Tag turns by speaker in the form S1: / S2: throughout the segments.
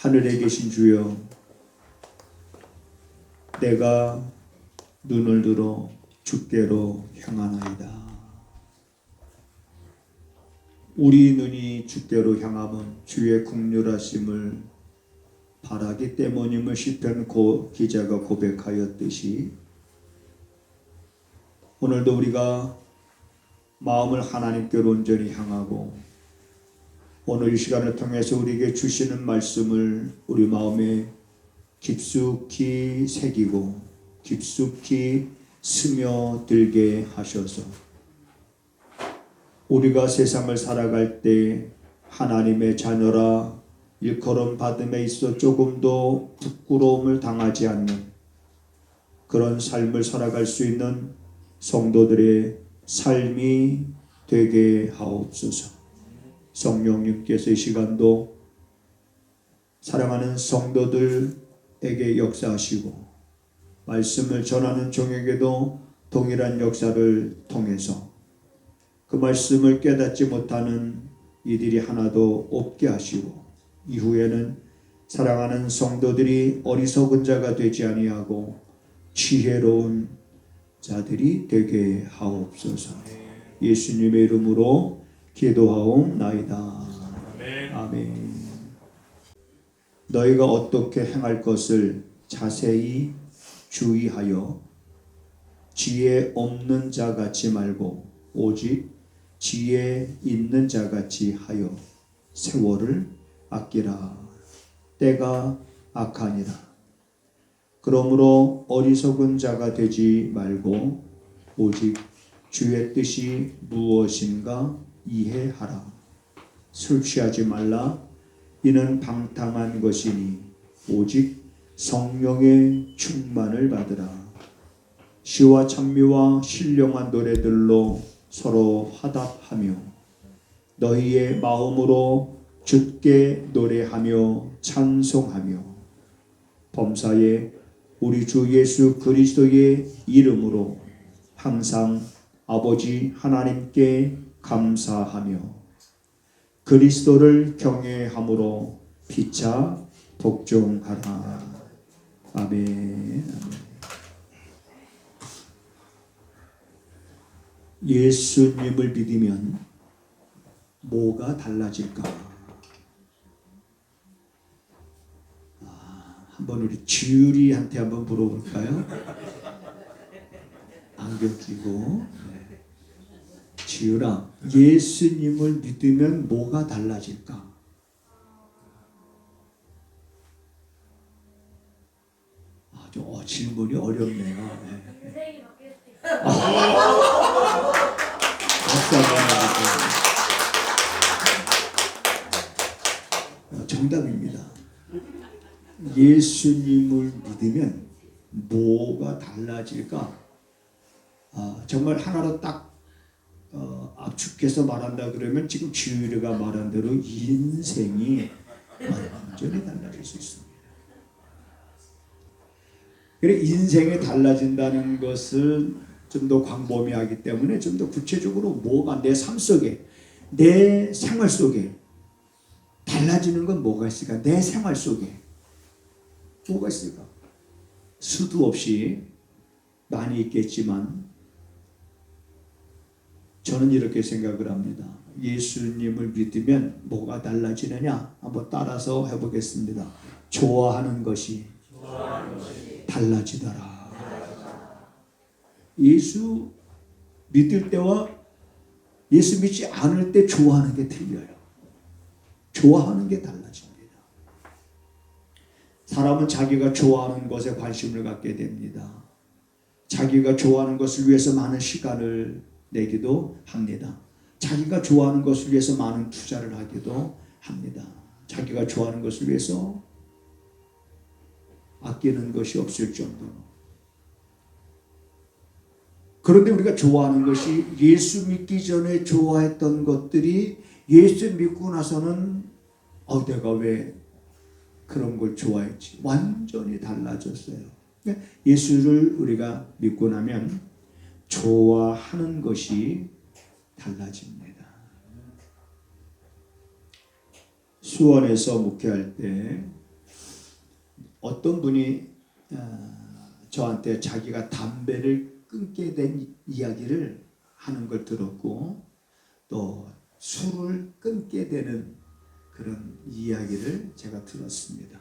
S1: 하늘에 계신 주여, 내가 눈을 들어 주께로 향하나이다. 우리 눈이 주께로 향함은 주의 긍휼하심을 바라기 때문임을 시편 기자가 고백하였듯이, 오늘도 우리가 마음을 하나님께로 온전히 향하고 오늘 이 시간을 통해서 우리에게 주시는 말씀을 우리 마음에 깊숙이 새기고 깊숙이 스며들게 하셔서 우리가 세상을 살아갈 때 하나님의 자녀라 일컬음 받음에 있어 조금도 부끄러움을 당하지 않는 그런 삶을 살아갈 수 있는 성도들의 삶이 되게 하옵소서. 성령님께서 이 시간도 사랑하는 성도들에게 역사하시고 말씀을 전하는 종에게도 동일한 역사를 통해서 그 말씀을 깨닫지 못하는 이들이 하나도 없게 하시고, 이후에는 사랑하는 성도들이 어리석은 자가 되지 아니하고 지혜로운 자들이 되게 하옵소서. 예수님의 이름으로 기도하옵나이다. 아멘. 너희가 어떻게 행할 것을 자세히 주의하여 지혜 없는 자 같이 말고 오직 지혜 있는 자 같이 하여 세월을 아끼라. 때가 악하니라. 그러므로 어리석은 자가 되지 말고 오직 주의 뜻이 무엇인가 이해하라. 술 취하지 말라. 이는 방탕한 것이니 오직 성령의 충만을 받으라. 시와 찬미와 신령한 노래들로 서로 화답하며 너희의 마음으로 주께 노래하며 찬송하며 범사에 우리 주 예수 그리스도의 이름으로 항상 아버지 하나님께 감사하며 그리스도를 경외함으로 피차 복종하라. 아멘. 예수님을 믿으면 뭐가 달라질까? 한번 우리 지율이한테 한번 물어볼까요? 안경 끼고. 지율아, 예수님을 믿으면 뭐가 달라질까? 질문이 어렵네요. 네. 박수 한번 정답입니다. 예수님을 믿으면 뭐가 달라질까? 정말 하나로 딱 압축해서 말한다 그러면 지금 지율이가 말한 대로 인생이 완전히 달라질 수 있습니다. 그래, 인생이 달라진다는 것을 좀 더 광범위하기 때문에 좀 더 구체적으로 뭐가 내 삶 속에, 내 생활 속에 달라지는 건 뭐가 있을까? 내 생활 속에 뭐가 있을까? 수도 없이 많이 있겠지만 저는 이렇게 생각을 합니다. 예수님을 믿으면 뭐가 달라지느냐? 한번 따라서 해보겠습니다. 좋아하는 것이 달라지더라. 예수 믿을 때와 예수 믿지 않을 때 좋아하는 게 틀려요. 좋아하는 게 달라집니다. 사람은 자기가 좋아하는 것에 관심을 갖게 됩니다. 자기가 좋아하는 것을 위해서 많은 시간을 내기도 합니다. 자기가 좋아하는 것을 위해서 많은 투자를 하기도 합니다. 자기가 좋아하는 것을 위해서 아끼는 것이 없을 정도로. 그런데 우리가 좋아하는 것이 예수 믿기 전에 좋아했던 것들이 예수 믿고 나서는 내가 왜 그런 걸 좋아했지? 완전히 달라졌어요. 예수를 우리가 믿고 나면 좋아하는 것이 달라집니다. 수원에서 목회할 때 어떤 분이 저한테 자기가 담배를 끊게 된 이야기를 하는 걸 들었고 또 술을 끊게 되는 그런 이야기를 제가 들었습니다.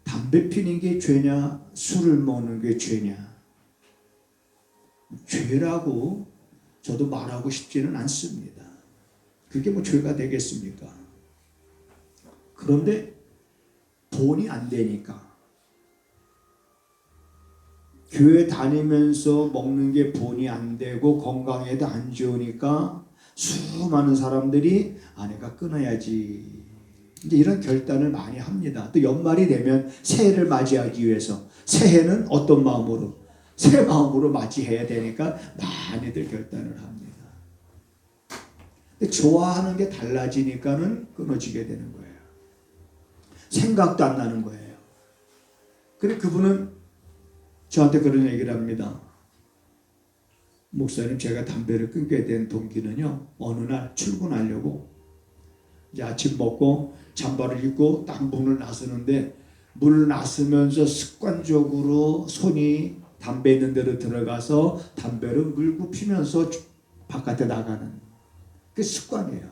S1: 담배 피는 게 죄냐, 술을 먹는 게 죄냐? 죄라고 저도 말하고 싶지는 않습니다. 그게 뭐 죄가 되겠습니까? 그런데 돈이 안 되니까 교회 다니면서 먹는 게 본이 안 되고 건강에도 안 좋으니까 수많은 사람들이 내가 끊어야지 이제 이런 결단을 많이 합니다. 또 연말이 되면 새해를 맞이하기 위해서 새해는 어떤 마음으로? 새 마음으로 맞이해야 되니까 많이들 결단을 합니다. 근데 좋아하는 게 달라지니까는 끊어지게 되는 거예요. 생각도 안 나는 거예요. 그래 그분은 저한테 그런 얘기를 합니다. 목사님, 제가 담배를 끊게 된 동기는요, 어느 날 출근하려고 이제 아침 먹고 잠바를 입고 딱 문을 나서는데 문을 나서면서 습관적으로 손이 담배 있는 데로 들어가서 담배를 물고 피면서 바깥에 나가는 그 습관이에요.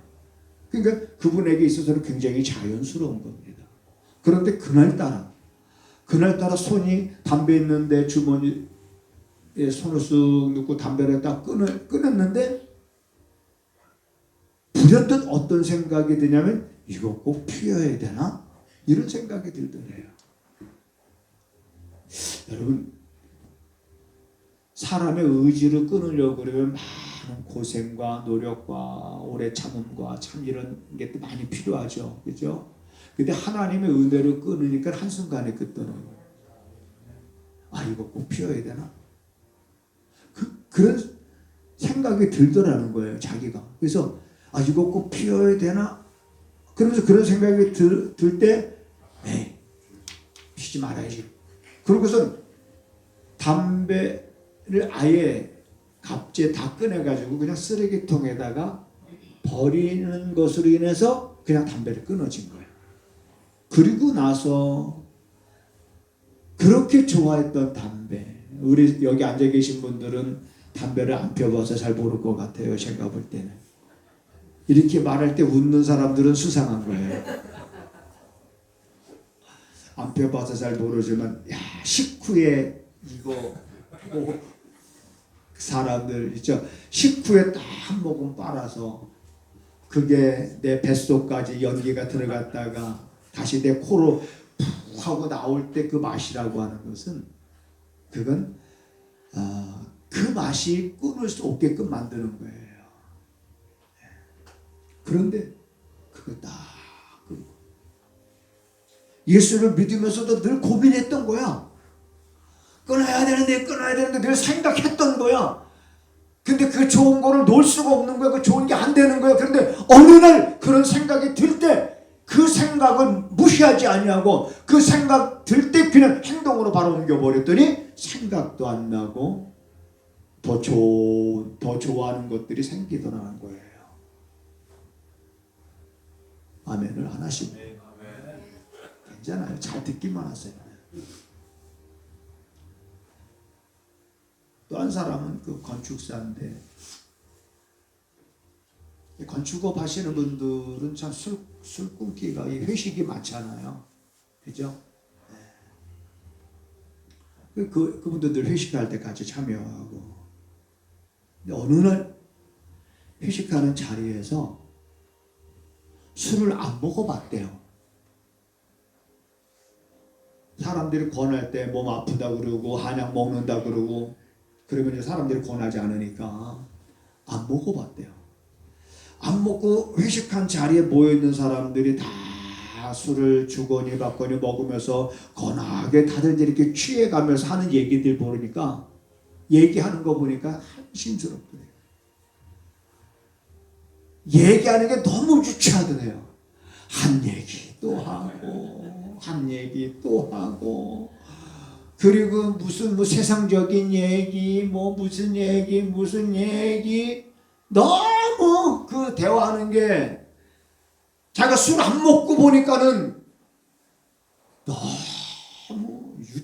S1: 그러니까 그분에게 있어서는 굉장히 자연스러운 겁니다. 그런데 그날따라 손이 담배 있는데 주머니에 손을 쑥 넣고 담배를 딱 끊었는데 불현듯 어떤 생각이 드냐면 이거 꼭 피워야 되나? 이런 생각이 들더래요. 여러분, 사람의 의지를 끊으려고 그러면 많은 고생과 노력과 오래 참음과 참 이런 게 또 많이 필요하죠. 그죠? 근데 하나님의 은혜를 끊으니까 한순간에 끊더라고요. 이거 꼭 피워야 되나? 그런 생각이 들더라는 거예요, 자기가. 그래서 이거 꼭 피워야 되나? 그러면서 그런 생각이 들 때 에이, 피지 말아야지. 그러고선 담배를 아예 갑자기 다 꺼내가지고 그냥 쓰레기통에다가 버리는 것으로 인해서 그냥 담배를 끊어진 거예요. 그리고 나서 그렇게 좋아했던 담배, 우리 여기 앉아 계신 분들은 담배를 안 펴봐서 잘 모를 것 같아요. 제가 볼 때는. 이렇게 말할 때 웃는 사람들은 수상한 거예요. 안 펴봐서 잘 모르지만 식후에 이거 뭐 사람들 있죠. 식후에 딱 한 모금 빨아서 그게 내 뱃속까지 연기가 들어갔다가 다시 내 코로 푹 하고 나올 때 그 맛이라고 하는 것은 그건 그 맛이 끊을 수 없게끔 만드는 거예요. 그런데 그거 딱 예수를 믿으면서도 늘 고민했던 거야. 끊어야 되는데 늘 생각했던 거야. 근데 그 좋은 거를 놓을 수가 없는 거야. 그 좋은 게 안 되는 거야. 그런데 어느 날 그런 생각이 들 때 그 생각을 무시하지 아니하고 그 생각 들 때 그냥 행동으로 바로 옮겨버렸더니 생각도 안 나고 더 좋아하는 것들이 생기더라는 거예요. 아멘을 안 하시네. 괜찮아요. 잘 듣기만 하세요. 또 한 사람은 그 건축사인데 건축업 하시는 분들은 참 술 끊기가 회식이 많잖아요. 그죠? 네. 그분들 회식할 때 같이 참여하고. 근데 어느 날 회식하는 자리에서 술을 안 먹어봤대요. 사람들이 권할 때 몸 아프다 그러고 한약 먹는다 그러고 그러면 사람들이 권하지 않으니까 안 먹어봤대요. 안 먹고 회식한 자리에 모여있는 사람들이 다 술을 주거니 받거니 먹으면서 건하게 다들 이렇게 취해가면서 하는 얘기들 보니까 얘기하는 거 보니까 한심스럽더래요. 얘기하는 게 너무 유치하더래요. 한 얘기 또 하고 한 얘기 또 하고 그리고 무슨 세상적인 얘기 무슨 얘기 너무 그 대화하는 게 자기가 술 안 먹고 보니까는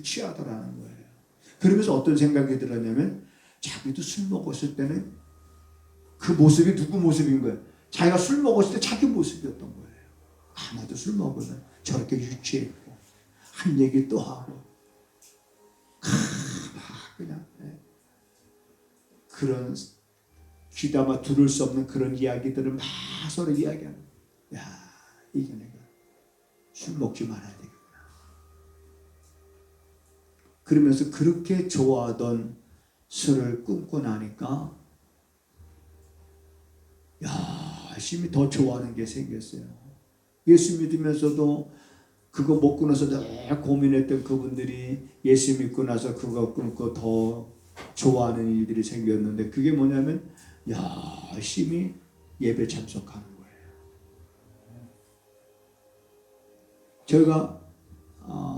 S1: 취하더라는 거예요. 그러면서 어떤 생각이 들었냐면 자기도 술 먹었을 때는 그 모습이 누구 모습인 거예요? 자기가 술 먹었을 때 자기 모습이었던 거예요. 나도 술 먹으면 저렇게 유치했고 한 얘기 또 하고 그냥 그런 귀담아 들을 수 없는 그런 이야기들을 막 서로 이야기하는 거예요. 야, 이게 내가 술 먹지 말아야 되겠구나. 그러면서 그렇게 좋아하던 술을 끊고 나니까 열심히 더 좋아하는 게 생겼어요. 예수 믿으면서도 그거 먹고 나서 늘 고민했던 그분들이 예수 믿고 나서 그거 끊고 더 좋아하는 일들이 생겼는데 그게 뭐냐면 열심히 예배 참석하는 거예요. 저희가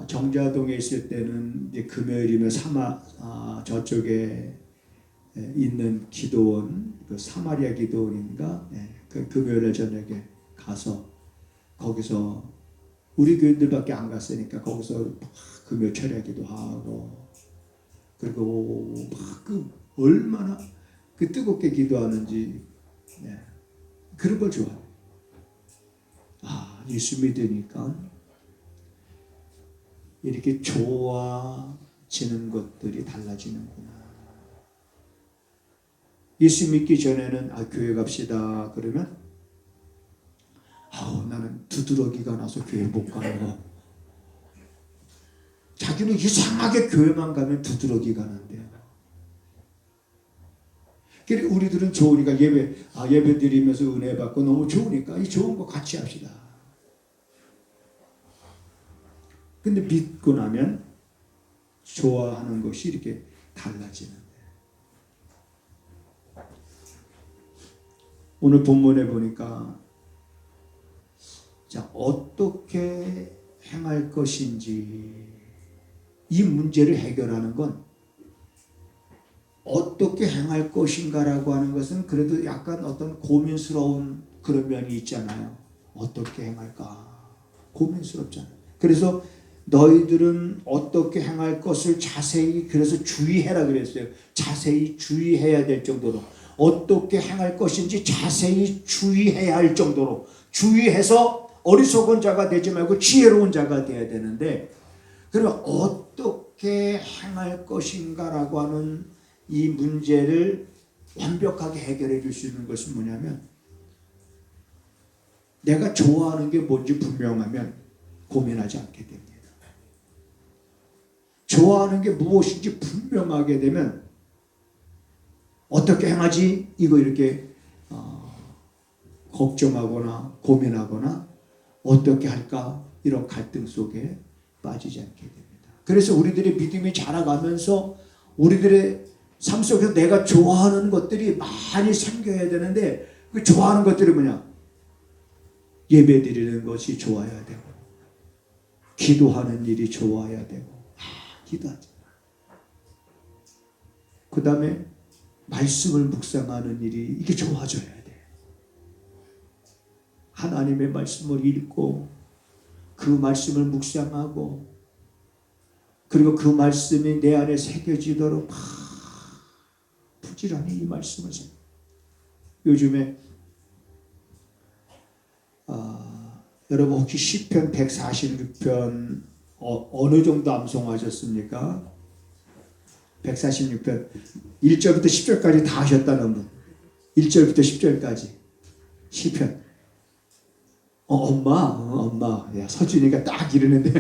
S1: 정자동에 있을 때는 이제 금요일이면 저쪽에 있는 기도원, 그 사마리아 기도원인가, 그 금요일 저녁에 가서 거기서 우리 교인들밖에 안 갔으니까 거기서 막 금요 철야기도 하고 그리고 막 얼마나 그 뜨겁게 기도하는지 그런 걸 좋아해요. 예수 믿으니까 이렇게 좋아지는 것들이 달라지는구나. 예수 믿기 전에는 교회 갑시다 그러면 나는 두드러기가 나서 교회 못 가요. 자기는 이상하게 교회만 가면 두드러기가 난대요. 그러니까 우리들은 좋으니까 예배 드리면서 은혜 받고 너무 좋으니까 이 좋은 거 같이 합시다. 근데 믿고 나면 좋아하는 것이 이렇게 달라지는 거예요. 오늘 본문에 보니까 자, 어떻게 행할 것인지 이 문제를 해결하는 건 어떻게 행할 것인가라고 하는 것은 그래도 약간 어떤 고민스러운 그런 면이 있잖아요. 어떻게 행할까? 고민스럽잖아요. 그래서 너희들은 어떻게 행할 것을 자세히 그래서 주의해라 그랬어요. 자세히 주의해야 될 정도로 어떻게 행할 것인지 자세히 주의해야 할 정도로 주의해서 어리석은 자가 되지 말고 지혜로운 자가 되어야 되는데 그러면 어떻게 행할 것인가라고 하는 이 문제를 완벽하게 해결해 줄 수 있는 것은 뭐냐면 내가 좋아하는 게 뭔지 분명하면 고민하지 않게 됩니다. 좋아하는 게 무엇인지 분명하게 되면 어떻게 행하지? 이거 이렇게 걱정하거나 고민하거나 어떻게 할까? 이런 갈등 속에 빠지지 않게 됩니다. 그래서 우리들의 믿음이 자라가면서 우리들의 삶 속에서 내가 좋아하는 것들이 많이 생겨야 되는데 그 좋아하는 것들이 뭐냐? 예배 드리는 것이 좋아야 되고 기도하는 일이 좋아야 되고 기도하자. 그 다음에 말씀을 묵상하는 일이 이게 좋아져야 돼. 하나님의 말씀을 읽고 그 말씀을 묵상하고 그리고 그 말씀이 내 안에 새겨지도록 부지런히 이 말씀을 요즘에 여러분 혹시 시편 146편 어느 정도 암송하셨습니까? 146편 1절부터 10절까지 다 하셨다는 분 1절부터 10절까지 시편 엄마 야, 서준이가 딱 이러는데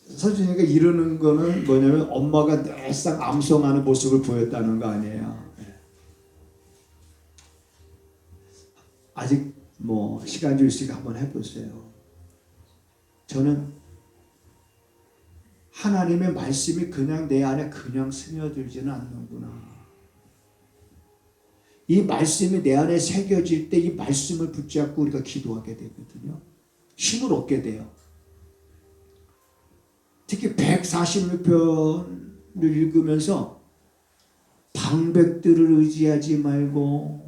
S1: 서준이가 이러는 거는 뭐냐면 엄마가 늘상 암송하는 모습을 보였다는 거 아니에요. 아직 시간 줄 있으니까 한번 해보세요. 저는 하나님의 말씀이 그냥 내 안에 그냥 스며들지는 않는구나. 이 말씀이 내 안에 새겨질 때 이 말씀을 붙잡고 우리가 기도하게 되거든요. 힘을 얻게 돼요. 특히 146편을 읽으면서 방백들을 의지하지 말고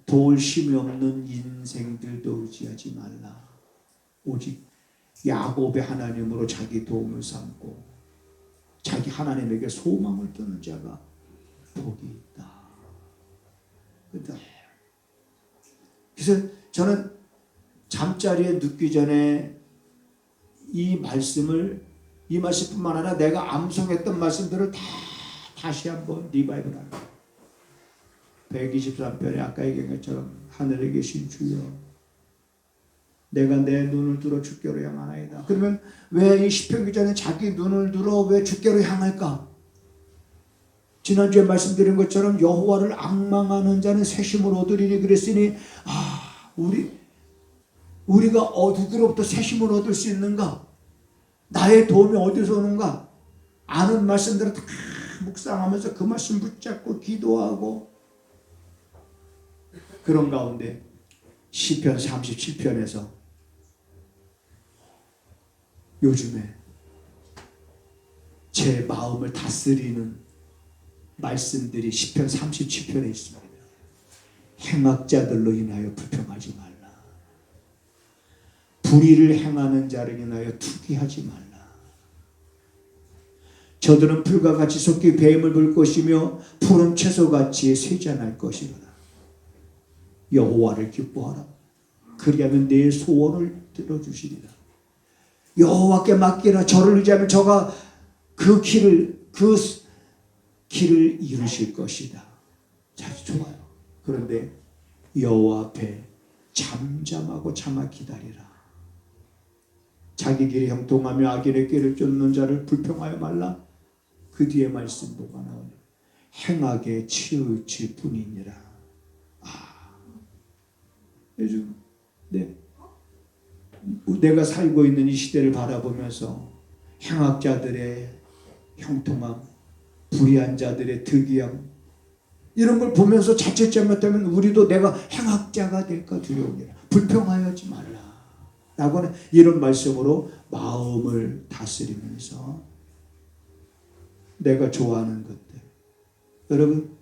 S1: 도울 힘이 없는 인생들도 의지하지 말라. 오직 야곱의 하나님으로 자기 도움을 삼고 자기 하나님에게 소망을 두는 자가 복이 있다. 그래서 저는 잠자리에 눕기 전에 이 말씀뿐만 아니라 내가 암송했던 말씀들을 다시 한번 리바이벌 하는 거예요. 123편에 아까 얘기한 것처럼 하늘에 계신 주여 내가 내 눈을 들어 주께로 향하나이다. 그러면 왜 이 시편 기자는 자기 눈을 들어 왜 주께로 향할까? 지난주에 말씀드린 것처럼 여호와를 앙망하는 자는 새 힘을 얻으리니 그랬으니 우리가 누구로부터 새 힘을 얻을 수 있는가? 나의 도움이 어디서 오는가? 아는 말씀들을 다 묵상하면서 그 말씀 붙잡고 기도하고 그런 가운데 시편 37편에서 요즘에 제 마음을 다스리는 말씀들이 시편 37편에 있습니다. 행악자들로 인하여 불평하지 말라. 불의를 행하는 자를 인하여 투기하지 말라. 저들은 풀과 같이 섞이 뱀을 불 것이며 푸른 채소같이 쇠잔할 것이로다. 여호와를 기뻐하라. 그리하면 내 소원을 들어주시리라. 여호와께 맡기라. 저를 의지하면 저가 그 길을 이루실 것이다. 잘 좋아요. 그런데 여호와 앞에 잠잠하고 참아 기다리라. 자기 길이 형통하며 악인의 길을 쫓는 자를 불평하여 말라. 그 뒤에 말씀 뭐가 나오냐? 행악에 치우칠 뿐이니라. 요즘 내가 살고 있는 이 시대를 바라보면서 행악자들의 형통함, 불의한 자들의 득이함 이런 걸 보면서 자칫 잘못하면 우리도 내가 행악자가 될까 두려우니라. 불평하지 말라 라고는 이런 말씀으로 마음을 다스리면서 내가 좋아하는 것들. 여러분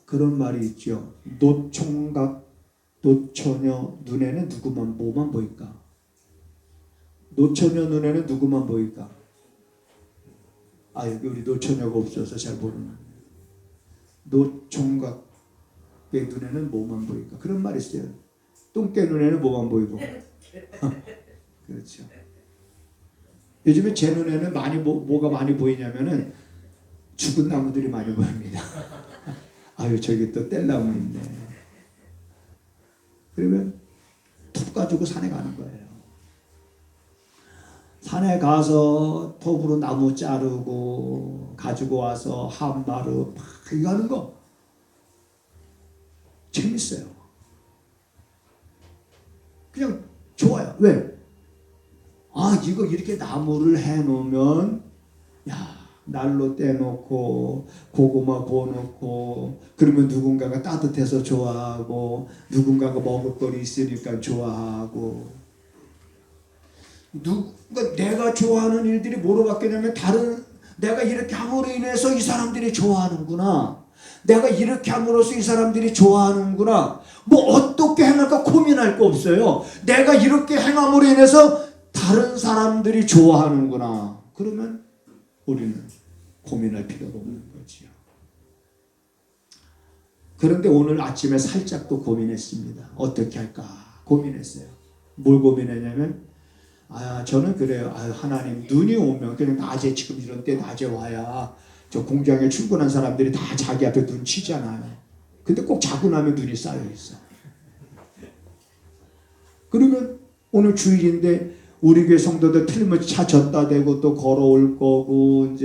S1: 그런 말이 있죠. 노총각 노처녀 눈에는 뭐만 보일까? 노처녀 눈에는 누구만 보일까? 여기 우리 노처녀가 없어서 잘 모르는. 노총각의 눈에는 뭐만 보일까? 그런 말이 있어요. 똥개 눈에는 뭐만 보이고. 그렇죠. 요즘에 제 눈에는 뭐가 많이 보이냐면은 죽은 나무들이 많이 보입니다. 저기 또 뗄나무 있네. 그러면 톱 가지고 산에 가는 거예요. 산에 가서 톱으로 나무 자르고 가지고 와서 한마루 이거 하는 거 재밌어요. 그냥 좋아요. 왜? 이거 이렇게 나무를 해놓으면 난로 떼놓고 고구마 구워놓고 그러면 누군가가 따뜻해서 좋아하고 누군가가 먹을거리 있으니까 좋아하고 내가 좋아하는 일들이 뭐로 바뀌냐면 내가 이렇게 함으로 인해서 이 사람들이 좋아하는구나. 내가 이렇게 함으로써 이 사람들이 좋아하는구나. 어떻게 행할까 고민할 거 없어요. 내가 이렇게 행함으로 인해서 다른 사람들이 좋아하는구나. 그러면 우리는 고민할 필요가 없는 거지요. 그런데 오늘 아침에 살짝 또 고민했습니다. 어떻게 할까 고민했어요. 뭘 고민했냐면 저는 그래요. 하나님 눈이 오면 그냥 낮에 지금 이런 때 낮에 와야 저 공장에 출근한 사람들이 다 자기 앞에 눈 치잖아요. 근데 꼭 자고 나면 눈이 쌓여 있어. 그러면 오늘 주일인데 우리 교회 성도들 틀림없이 차 졌다 대고 또 걸어올 거고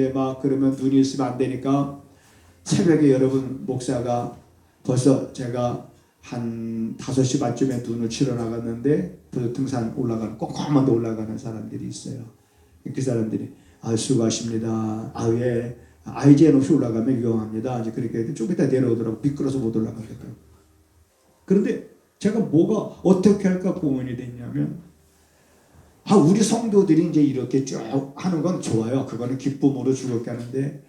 S1: 그러면 눈이 있으면 안 되니까 새벽에 여러분 목사가 벌써 제가 한 5시 반쯤에 눈을 치러 나갔는데 벌써 등산 올라가는 꼼꼼한 데 올라가는 사람들이 있어요. 그 사람들이 수고하십니다. 예. IGN 없이 올라가면 위험합니다. 그렇게 좀 이따 내려오더라고. 미끄러서 못 올라가겠더라고. 그런데 제가 뭐가 어떻게 할까 고민이 됐냐면 우리 성도들이 이렇게 쭉 하는 건 좋아요. 그거는 기쁨으로 즐겁게 하는데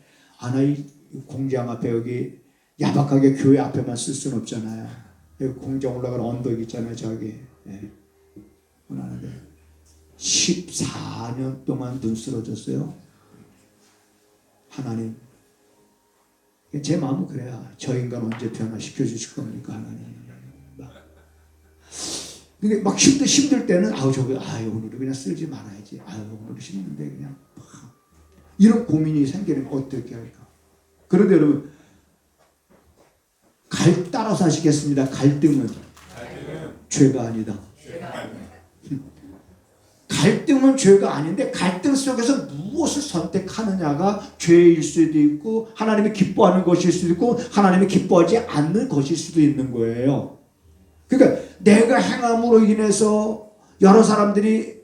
S1: 이 공장 앞에 여기 야박하게 교회 앞에만 쓸 수는 없잖아요. 여기 공장 올라가는 언덕 있잖아요. 저기. 예. 하는데 14년 동안 눈 쓰러졌어요. 하나님. 제 마음은 그래요. 저 인간 언제 변화시켜 주실 겁니까, 하나님. 근데 막 힘들 때는 오늘은 그냥 쓰지 말아야지. 오늘 힘든데 그냥 이런 고민이 생기면 어떻게 할까? 그런데 여러분 따라서 하시겠습니다. 갈등은 죄가 아니다. 갈등은 죄가 아닌데 갈등 속에서 무엇을 선택하느냐가 죄일 수도 있고 하나님이 기뻐하는 것일 수도 있고 하나님이 기뻐하지 않는 것일 수도 있는 거예요. 그러니까 내가 행함으로 인해서 여러 사람들이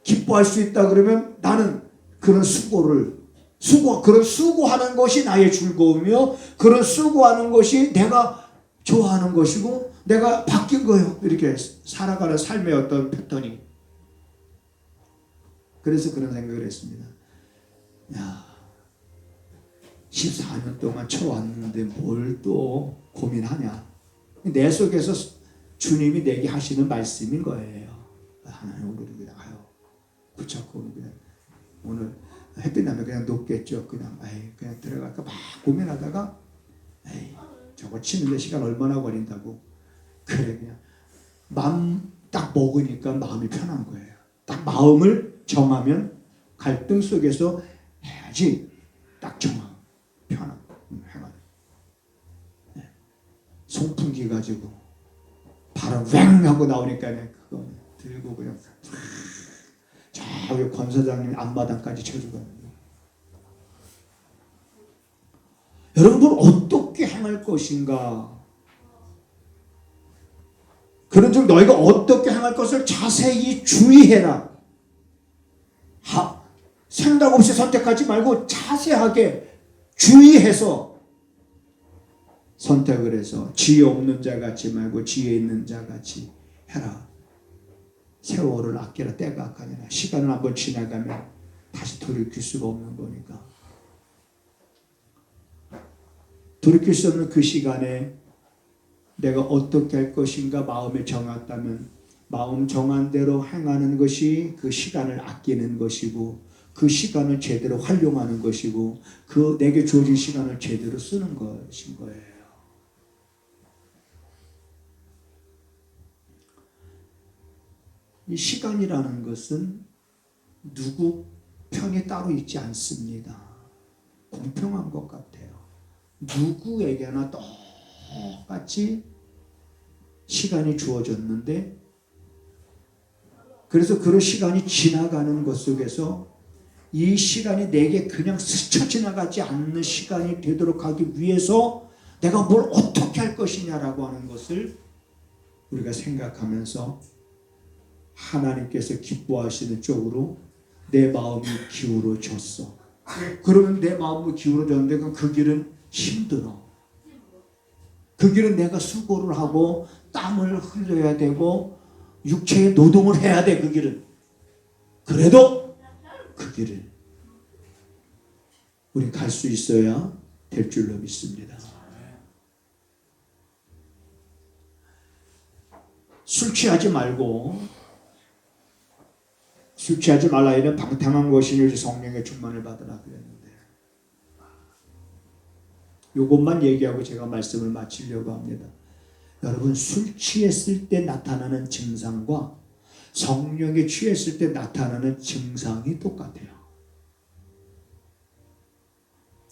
S1: 기뻐할 수 있다 그러면 나는 그런 그런 수고하는 것이 나의 즐거움이며 그런 수고하는 것이 내가 좋아하는 것이고 내가 바뀐 거예요. 이렇게 살아가는 삶의 어떤 패턴이. 그래서 그런 생각을 했습니다. 14년 동안 쳐왔는데 뭘 또 고민하냐. 내 속에서 주님이 내게 하시는 말씀인 거예요. 하나님 오늘 그냥 붙잡고 오늘 햇빛 나면 그냥 녹겠죠. 그냥 들어갈까 막 고민하다가 저거 치는데 시간 얼마나 걸린다고. 그래 그냥 마음 딱 먹으니까 마음이 편한 거예요. 딱 마음을 정하면 갈등 속에서 해야지 딱 정하면 편한 거예요. 송풍기 가지고 바람 왱 하고 나오니까 그거 들고 그냥 저기 권사장님 앞마당까지 쳐주거든요. 여러분들 어떻게 행할 것인가? 그런즉 너희가 어떻게 행할 것을 자세히 주의해라. 생각 없이 선택하지 말고 자세하게 주의해서 선택을 해서 지혜 없는 자 같지 말고 지혜 있는 자 같이 해라. 세월을 아끼라. 때가 아까니라. 시간을 한번 지나가면 다시 돌이킬 수가 없는 거니까. 돌이킬 수 없는 그 시간에 내가 어떻게 할 것인가 마음에 정했다면 마음 정한 대로 행하는 것이 그 시간을 아끼는 것이고 그 시간을 제대로 활용하는 것이고 그 내게 주어진 시간을 제대로 쓰는 것인 거예요. 이 시간이라는 것은 누구 편이 따로 있지 않습니다. 공평한 것 같아요. 누구에게나 똑같이 시간이 주어졌는데 그래서 그런 시간이 지나가는 것 속에서 이 시간이 내게 그냥 스쳐 지나가지 않는 시간이 되도록 하기 위해서 내가 뭘 어떻게 할 것이냐라고 하는 것을 우리가 생각하면서 하나님께서 기뻐하시는 쪽으로 내 마음이 기울어졌어. 그러면 내 마음이 기울어졌는데 그 길은 힘들어. 그 길은 내가 수고를 하고 땀을 흘려야 되고 육체의 노동을 해야 돼. 그 길은. 그래도 그 길을 우리 갈 수 있어야 될 줄로 믿습니다. 술 취하지 말고 술 취하지 말라. 이는 방탕한 것이니 성령의 충만을 받으라 그랬는데 이것만 얘기하고 제가 말씀을 마치려고 합니다. 여러분 술 취했을 때 나타나는 증상과 성령에 취했을 때 나타나는 증상이 똑같아요.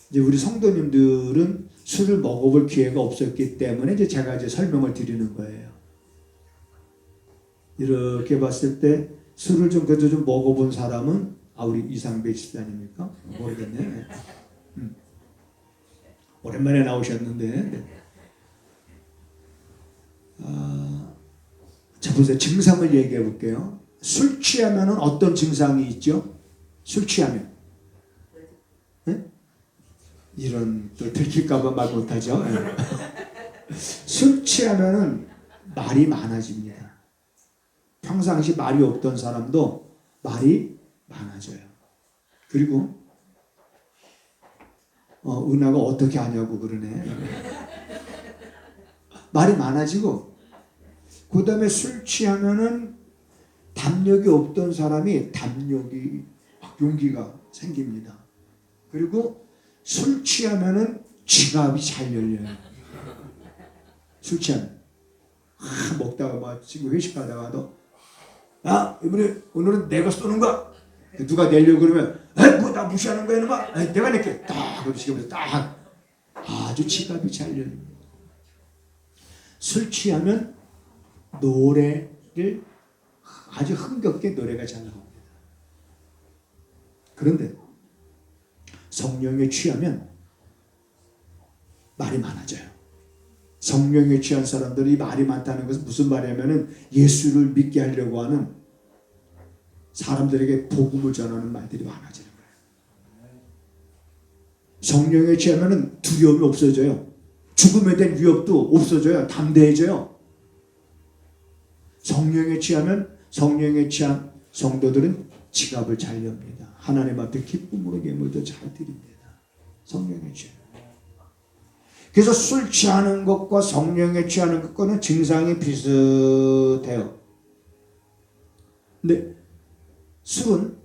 S1: 이제 우리 성도님들은 술을 먹어볼 기회가 없었기 때문에 제가 설명을 드리는 거예요. 이렇게 봤을 때 술을 그래도 좀 먹어본 사람은 우리 이상배 집사님입니까? 모르겠네. 오랜만에 나오셨는데 자 보세요. 증상을 얘기해 볼게요. 술 취하면 어떤 증상이 있죠? 술 취하면 이런 또 들킬까봐 말 못하죠. 술 취하면 말이 많아집니다. 평상시 말이 없던 사람도 말이 많아져요. 그리고 은하가 어떻게 하냐고 그러네. 말이 많아지고, 그 다음에 술 취하면은 담력이 없던 사람이 담력이, 용기가 생깁니다. 그리고 술 취하면은 지갑이 잘 열려요. 술 취하면. 먹다가 막 친구 회식하다가도, 이번에 오늘은 내가 쏘는 거야. 누가 내려고 그러면, 뭐 나 무시하는 거야, 이놈아. 내가 낼게. 딱, 그리고 지갑에서 딱. 아주 지갑이 잘 열립니다. 술 취하면 노래를 아주 흥겹게 노래가 잘 나옵니다. 그런데 성령에 취하면 말이 많아져요. 성령에 취한 사람들이 말이 많다는 것은 무슨 말이냐면은 예수를 믿게 하려고 하는 사람들에게 복음을 전하는 말들이 많아지는 거예요. 성령에 취하면은 두려움이 없어져요. 죽음에 대한 위협도 없어져요. 담대해져요. 성령에 취하면 성령에 취한 성도들은 지갑을 잘 엽니다. 하나님 앞에 기쁨으로 예물도 잘 드립니다. 성령에 취하면. 그래서 술 취하는 것과 성령에 취하는 것과는 증상이 비슷해요. 근데 술은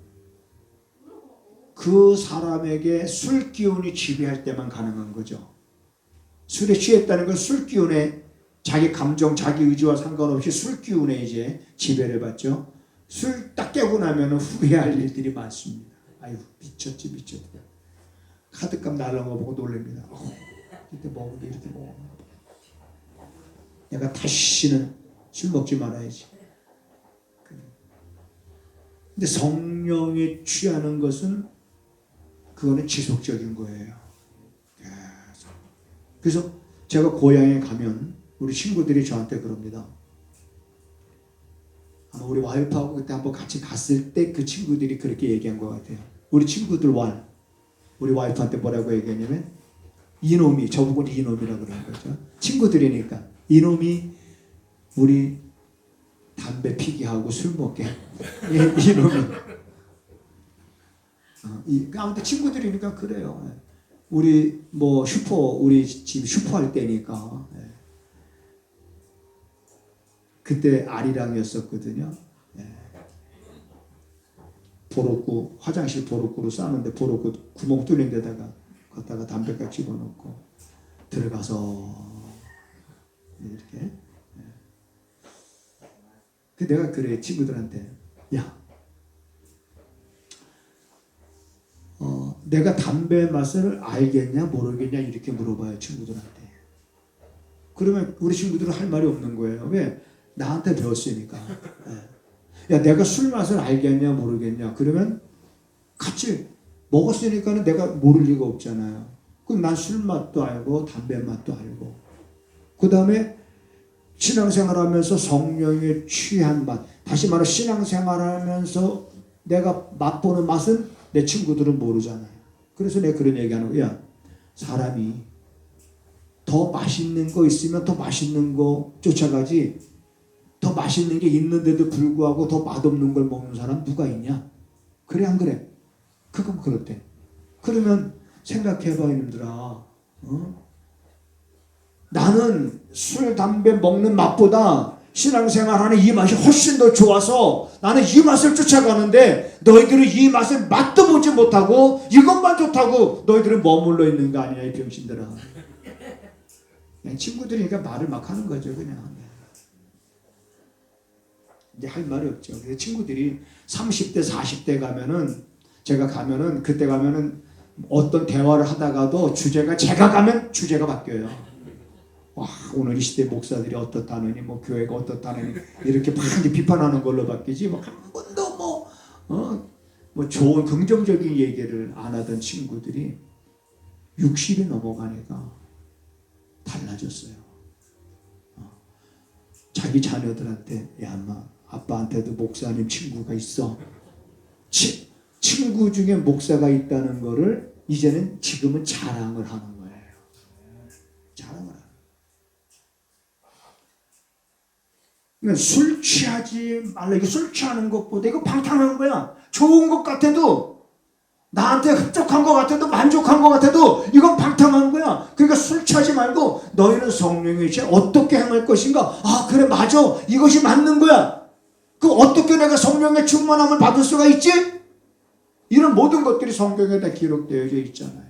S1: 그 사람에게 술 기운이 지배할 때만 가능한 거죠. 술에 취했다는 건 술 기운에 자기 감정, 자기 의지와 상관없이 술 기운에 이제 지배를 받죠. 술 딱 깨고 나면 후회할 일들이 많습니다. 아유, 미쳤지. 카드값 날라온 거 보고 놀랍니다. 이때 먹은데 이렇게 먹었나 봐. 내가 다시는 술 먹지 말아야지. 근데 성령에 취하는 것은 그거는 지속적인 거예요. 그래서 제가 고향에 가면 우리 친구들이 저한테 그럽니다. 아마 우리 와이프하고 그때 한번 같이 갔을 때 그 친구들이 그렇게 얘기한 것 같아요. 우리 친구들 우리 와이프한테 뭐라고 얘기했냐면 이놈이, 저보고는 이놈이라고 그러는 거죠. 친구들이니까 이놈이 우리 담배 피게 하고 술 먹게 이놈이. 아무튼 친구들이니까 그래요. 우리 뭐 우리 집 슈퍼 할 때니까 그때 아리랑이었었거든요. 보로구, 화장실 보로구로 싸는데 보로구 구멍 뚫린 데다가 걷다가 담배가 집어넣고 들어가서 이렇게. 그 내가 그래 친구들한테, 야, 내가 담배 맛을 알겠냐 모르겠냐 이렇게 물어봐요, 친구들한테. 그러면 우리 친구들은 할 말이 없는 거예요. 왜? 나한테 배웠으니까. 야, 내가 술 맛을 알겠냐 모르겠냐 그러면 같이 먹었으니까는 내가 모를 리가 없잖아요. 그럼 난 술 맛도 알고 담배 맛도 알고, 그 다음에 신앙생활하면서 성령에 취한 맛, 다시 말해 신앙생활하면서 내가 맛보는 맛은 내 친구들은 모르잖아요. 그래서 내가 그런 얘기하는 거야. 사람이 더 맛있는 거 있으면 더 맛있는 거 쫓아가지, 더 맛있는 게 있는데도 불구하고 더 맛없는 걸 먹는 사람 누가 있냐? 그래 안 그래? 그건 그렇대. 그러면 생각해봐 이놈들아. 나는 술, 담배 먹는 맛보다 신앙생활하는 이 맛이 훨씬 더 좋아서 나는 이 맛을 쫓아가는데 너희들은 이 맛을 맛도 보지 못하고 이것만 좋다고 너희들은 머물러 있는 거 아니냐 이 병신들아. 그냥 친구들이니까 말을 막 하는 거죠 그냥. 이제 할 말이 없죠. 그래서 친구들이 30대 40대 가면은, 제가 가면은, 그때 가면은 어떤 대화를 하다가도 주제가, 제가 가면 주제가 바뀌어요. 와, 오늘 이 시대 목사들이 어떻다느니, 뭐 교회가 어떻다느니 이렇게 막 비판하는 걸로 바뀌지, 뭐 한 번도 뭐 좋은 긍정적인 얘기를 안 하던 친구들이 60이 넘어가니까 달라졌어요. 자기 자녀들한테, 야, 엄마, 아빠한테도 목사님 친구가 있어. 친구 중에 목사가 있다는 거를 이제는 지금은 자랑을 하는 거예요. 자랑을 하는. 그러니까 술 취하지 말라. 이게 술 취하는 것보다 이거 방탕한 거야. 좋은 것 같아도 나한테 흡족한 것 같아도 만족한 것 같아도 이건 방탕한 거야. 그러니까 술 취하지 말고 너희는 성령의 이제 어떻게 행할 것인가. 아 그래 맞아. 이것이 맞는 거야. 그 어떻게 내가 성령의 충만함을 받을 수가 있지? 이런 모든 것들이 성경에 다 기록되어 있잖아요.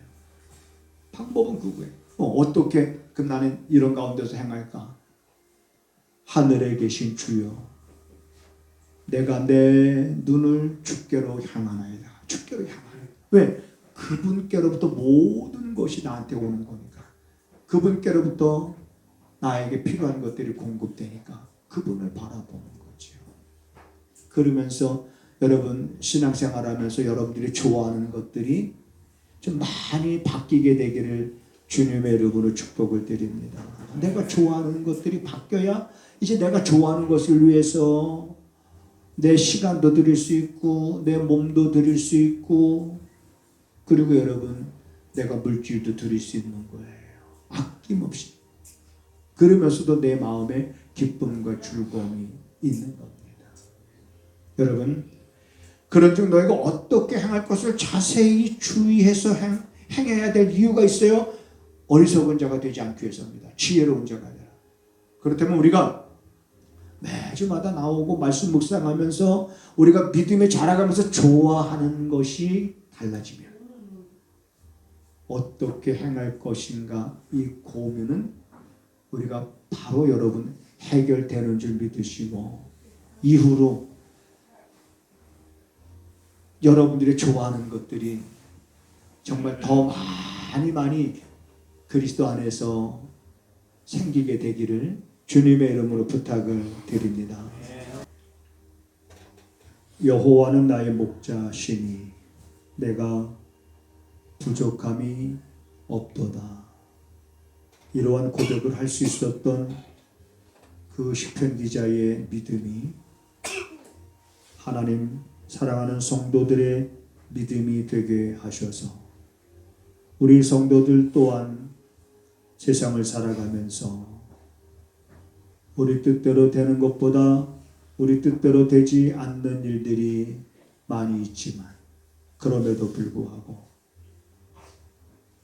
S1: 방법은 그거예요. 어떻게 그럼 나는 이런 가운데서 행할까? 하늘에 계신 주여 내가 내 눈을 주께로 향하나이다. 주께로 향하나이다. 왜? 그분께로부터 모든 것이 나한테 오는 거니까. 그분께로부터 나에게 필요한 것들이 공급되니까 그분을 바라보는 거죠. 그러면서 여러분 신앙생활하면서 여러분들이 좋아하는 것들이 좀 많이 바뀌게 되기를 주님의 이름으로 축복을 드립니다. 내가 좋아하는 것들이 바뀌어야 이제 내가 좋아하는 것을 위해서 내 시간도 드릴 수 있고 내 몸도 드릴 수 있고 그리고 여러분 내가 물질도 드릴 수 있는 거예요. 아낌없이. 그러면서도 내 마음에 기쁨과 즐거움이 있는 겁니다. 여러분 그런 중 너희가 어떻게 행할 것을 자세히 주의해서 행해야 될 이유가 있어요. 어리석은 자가 되지 않기 위해서입니다. 지혜로운 자가 되라. 그렇다면 우리가 매주마다 나오고 말씀 묵상하면서 우리가 믿음에 자라가면서 좋아하는 것이 달라지면 어떻게 행할 것인가 이 고민은 우리가 바로 여러분 해결되는 줄 믿으시고 이후로 여러분들이 좋아하는 것들이 정말 더 많이 그리스도 안에서 생기게 되기를 주님의 이름으로 부탁을 드립니다. 여호와는 나의 목자시니 내가 부족함이 없도다. 이러한 고백을 할 수 있었던 그 시편 기자의 믿음이 하나님 사랑하는 성도들의 믿음이 되게 하셔서 우리 성도들 또한 세상을 살아가면서 우리 뜻대로 되는 것보다 우리 뜻대로 되지 않는 일들이 많이 있지만 그럼에도 불구하고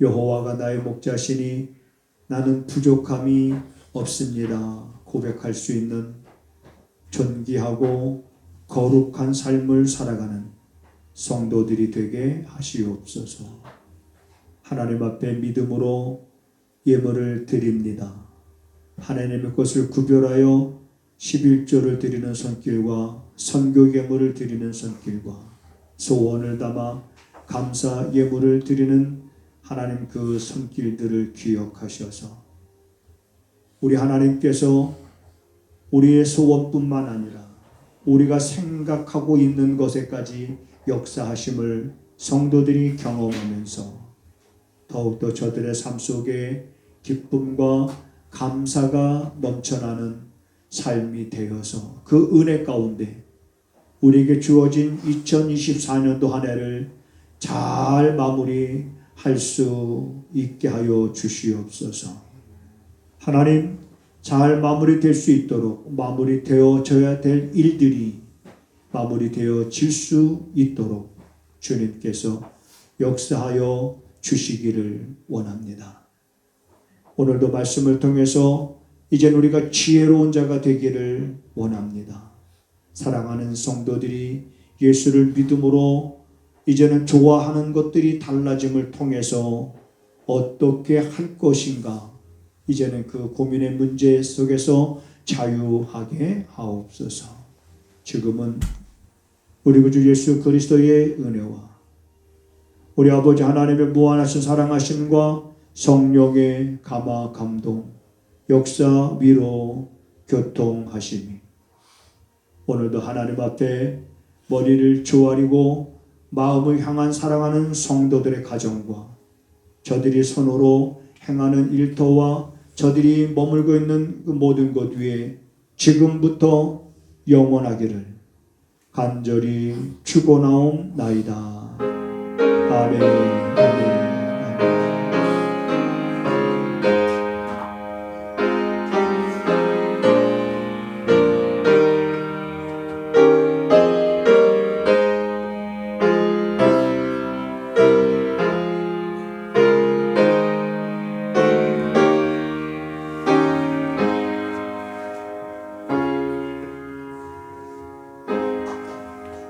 S1: 여호와가 나의 목자시니 나는 부족함이 없습니다. 고백할 수 있는 존귀하고 거룩한 삶을 살아가는 성도들이 되게 하시옵소서. 하나님 앞에 믿음으로 예물을 드립니다. 하나님의 것을 구별하여 11조를 드리는 손길과 선교 예물을 드리는 손길과 소원을 담아 감사 예물을 드리는 하나님 그 손길들을 기억하셔서 우리 하나님께서 우리의 소원뿐만 아니라 우리가 생각하고 있는 것에까지 역사하심을 성도들이 경험하면서 더욱더 저들의 삶 속에 기쁨과 감사가 넘쳐나는 삶이 되어서 그 은혜 가운데 우리에게 주어진 2024년도 한 해를 잘 마무리할 수 있게 하여 주시옵소서. 하나님 잘 마무리될 수 있도록 마무리되어져야 될 일들이 마무리되어질 수 있도록 주님께서 역사하여 주시기를 원합니다. 오늘도 말씀을 통해서 이젠 우리가 지혜로운 자가 되기를 원합니다. 사랑하는 성도들이 예수를 믿음으로 이제는 좋아하는 것들이 달라짐을 통해서 어떻게 할 것인가 이제는 그 고민의 문제 속에서 자유하게 하옵소서. 지금은 우리 구주 예수 그리스도의 은혜와 우리 아버지 하나님의 무한하신 사랑하심과 성령의 감화 감동 역사 위로 교통하심이 오늘도 하나님 앞에 머리를 조아리고 마음을 향한 사랑하는 성도들의 가정과 저들이 손으로 행하는 일터와 저들이 머물고 있는 그 모든 것 위에 지금부터 영원하기를 간절히 축원하옵나이다. 아멘. 아멘.